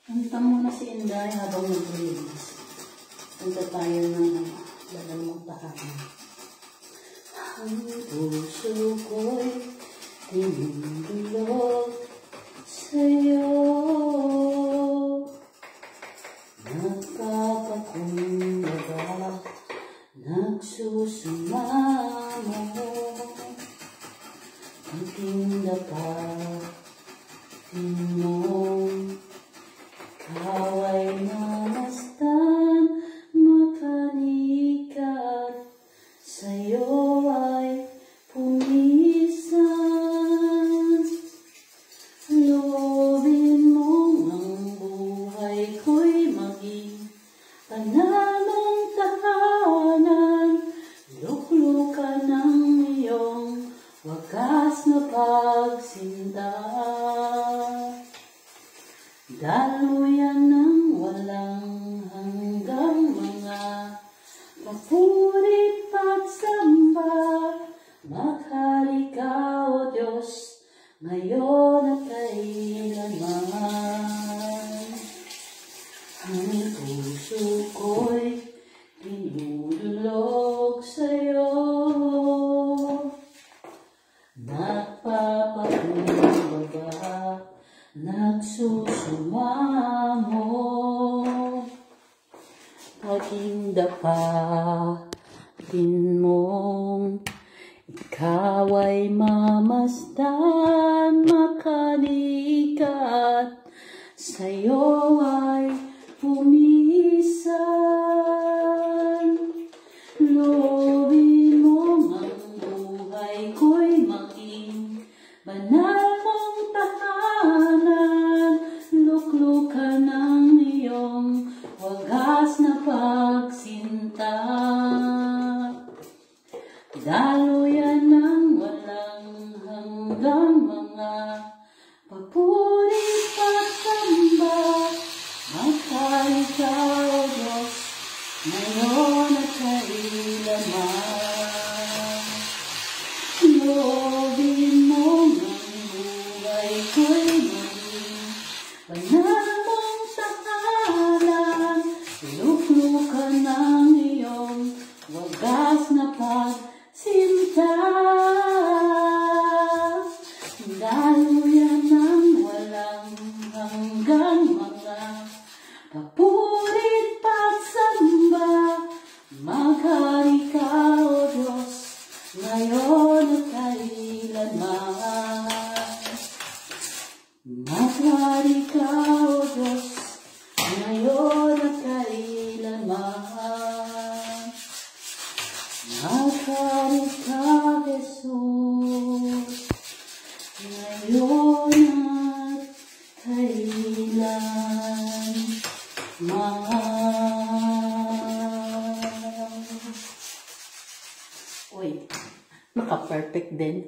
Punta muna si Inday habang nag-release. Punta tayo ng dalamang tahanan. Ang puso ko'y tinutulog sa'yo. Nagpapakumbaba, nagsusumamo. Aking dapatin mong ikaw ay namastan, makanikat, sa'yo ay pumisan. Loobin mong ang buhay ko'y maging panalong tahanan, luklukan ng iyong wakas na pagsinta. Daluyan ng walang hanggang mga papuri pagsamba. Maghari ka, O Diyos, ngayon at kailanman. Ang puso ko'y tinulog sa'yo. Nagpapakumbaba, nagsusumamo. Aking dapatin mong ikaw ay mamasdan, makanikat, sa'yo ay pumisan. Loobin mo ang buhay ko'y maging banal mong tahanan, luklukan ng iyong wagas na pagsinta. Daluyan ng walang hanggang mga papuri pagsamba. Maghari ka, O Diyos, ngayon at kailanman. Loobin mo ang buhay ko'y maging banal mong tahanan, luklukan ng iyong wagas na pagsinta. Daluyan ng walang hanggang mga papurit pagsamba. Maghari ka, O Diyos, ngayon at kailanman. Maghari ka, O Diyos, ngayon at kailanman. Maghari ka, Jesus, ngayon at kailanman. Uy, maka-perfect din.